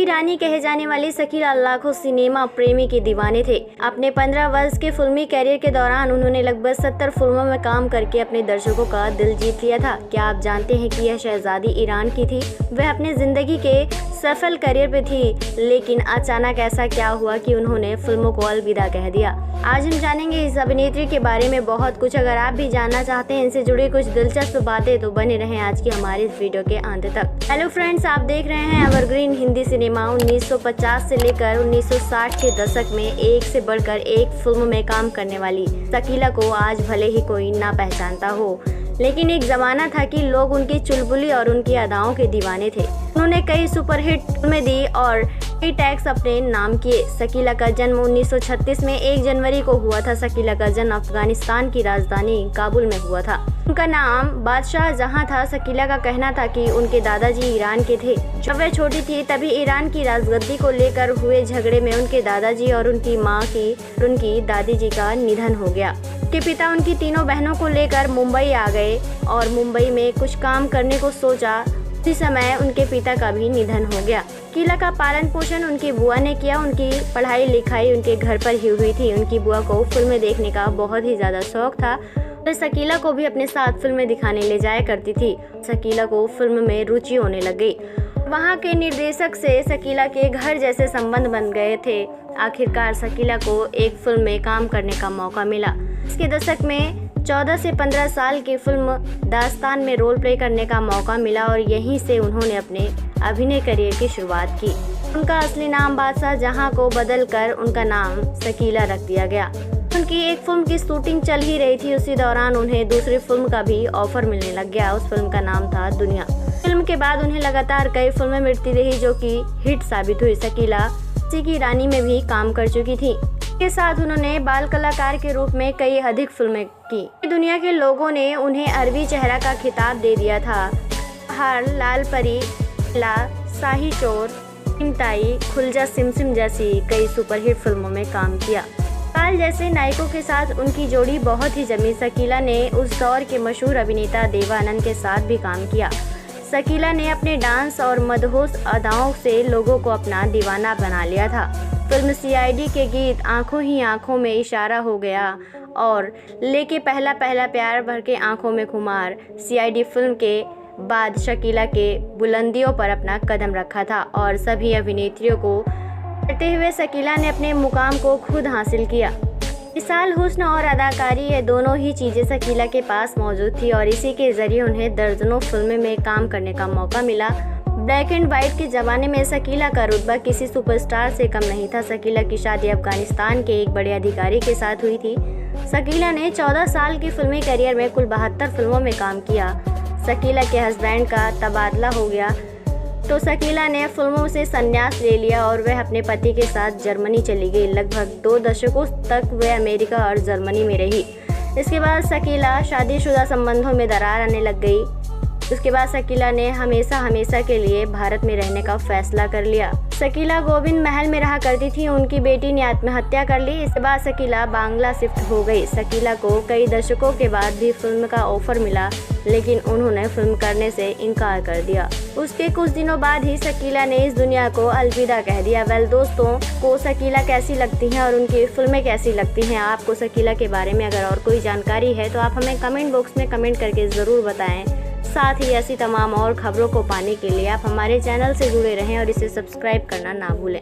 रानी कहे जाने वाली शकीला लाखों सिनेमा प्रेमी के दीवाने थे। अपने 15 वर्ष के फिल्मी कैरियर के दौरान उन्होंने लगभग 70 फिल्मों में काम करके अपने दर्शकों का दिल जीत लिया था। क्या आप जानते हैं कि यह शहजादी ईरान की थी? वह अपने जिंदगी के सफल करियर पे थी, लेकिन अचानक ऐसा क्या हुआ कि उन्होंने फिल्मों को अलविदा कह दिया। आज हम जानेंगे इस अभिनेत्री के बारे में बहुत कुछ। अगर आप भी जानना चाहते हैं इनसे जुड़ी कुछ दिलचस्प बातें तो बने रहें आज की हमारी इस वीडियो के अंत तक। हेलो फ्रेंड्स, आप देख रहे हैं एवरग्रीन हिंदी सिनेमा। 1950 से लेकर 1960 के दशक में एक से बढ़कर एक फिल्म में काम करने वाली शकीला को आज भले ही कोई ना पहचानता हो, लेकिन एक जमाना था कि लोग उनकी चुलबुली और उनकी अदाओं के दीवाने थे। उन्होंने कई सुपरहिट फिल्में दी और कई टैग्स अपने नाम किए। शकीला का जन्म 1936 में 1 जनवरी को हुआ था। शकीला का जन्म अफगानिस्तान की राजधानी काबुल में हुआ था। उनका नाम बादशाह जहां था। शकीला का कहना था कि उनके दादाजी ईरान के थे। जब वह छोटी थी तभी ईरान की राजगद्दी को लेकर हुए झगड़े में उनके दादाजी और उनकी माँ की उनकी दादी जी का निधन हो गया। उनके पिता उनकी तीनों बहनों को लेकर मुंबई आ गए और मुंबई में कुछ काम करने को सोचा। उसी समय उनके पिता का भी निधन हो गया। शकीला का पालन पोषण उनकी बुआ ने किया। उनकी पढ़ाई लिखाई उनके घर पर ही हुई थी। उनकी बुआ को फिल्में देखने का बहुत ही ज्यादा शौक था। वह शकीला को भी अपने साथ फिल्में दिखाने ले जाया करती थी। शकीला को फिल्म में रुचि होने लग गई। वहाँ के निर्देशक से शकीला के घर जैसे संबंध बन गए थे। आखिरकार शकीला को एक फिल्म में काम करने का मौका मिला। इसके दशक में 14 से 15 साल की फिल्म दास्तान में रोल प्ले करने का मौका मिला और यहीं से उन्होंने अपने अभिनय करियर की शुरुआत की। उनका असली नाम बादशाह जहां को बदलकर उनका नाम शकीला रख दिया गया। उनकी एक फिल्म की शूटिंग चल ही रही थी। उसी दौरान उन्हें दूसरी फिल्म का भी ऑफर मिलने लग गया। उस फिल्म का नाम था दुनिया। फिल्म के बाद उन्हें लगातार कई फिल्में मिलती रही जो कि हिट साबित हुई। शकीला की रानी में भी काम कर चुकी थी। के साथ उन्होंने बाल कलाकार के रूप में कई अधिक फिल्में की। दुनिया के लोगों ने उन्हें अरबी चेहरा का खिताब दे दिया था। हार, लाल परी, ला, शाही चोर, चिंताई, खुलजा सिमसिम जैसी कई सुपरहिट फिल्मों में काम किया। पाल जैसे नायकों के साथ उनकी जोड़ी बहुत ही जमी। शकीला ने उस दौर के मशहूर अभिनेता देवानंद के साथ भी काम किया। शकीला ने अपने डांस और मदहोश अदाओं से लोगों को अपना दीवाना बना लिया था। फिल्म सीआईडी के गीत आंखों ही आंखों में इशारा हो गया और लेके पहला पहला प्यार भर के आंखों में खुमार सीआईडी फिल्म के बाद शकीला के बुलंदियों पर अपना कदम रखा था और सभी अभिनेत्रियों को करते हुए शकीला ने अपने मुकाम को खुद हासिल किया। मिसाल हुस्न और अदाकारी, ये दोनों ही चीज़ें शकीला के पास मौजूद थी और इसी के जरिए उन्हें दर्जनों फिल्में में काम करने का मौका मिला। ब्लैक एंड वाइट के ज़माने में शकीला का रुतबा किसी सुपरस्टार से कम नहीं था। शकीला की शादी अफगानिस्तान के एक बड़े अधिकारी के साथ हुई थी। शकीला ने 14 साल की फिल्मी करियर में कुल 72 फिल्मों में काम किया। शकीला के हस्बैंड का तबादला हो गया तो शकीला ने फिल्मों से संन्यास ले लिया और वह अपने पति के साथ जर्मनी चली गई। लगभग 2 दशकों तक वह अमेरिका और जर्मनी में रही। इसके बाद शकीला शादीशुदा संबंधों में दरार आने लग गई। उसके बाद शकीला ने हमेशा के लिए भारत में रहने का फैसला कर लिया। शकीला गोविंद महल में रहा करती थी। उनकी बेटी ने आत्महत्या कर ली। इसके बाद शकीला बांग्ला शिफ्ट हो गई। शकीला को कई दशकों के बाद भी फिल्म का ऑफर मिला, लेकिन उन्होंने फिल्म करने से इनकार कर दिया। उसके कुछ दिनों बाद ही शकीला ने इस दुनिया को अलविदा कह दिया। वेल दोस्तों, को शकीला कैसी लगती हैं और उनकी फिल्में कैसी लगती हैं? आपको शकीला के बारे में अगर और कोई जानकारी है तो आप हमें कमेंट बॉक्स में कमेंट करके ज़रूर बताएं। साथ ही ऐसी तमाम और खबरों को पाने के लिए आप हमारे चैनल से जुड़े रहें और इसे सब्सक्राइब करना ना भूलें।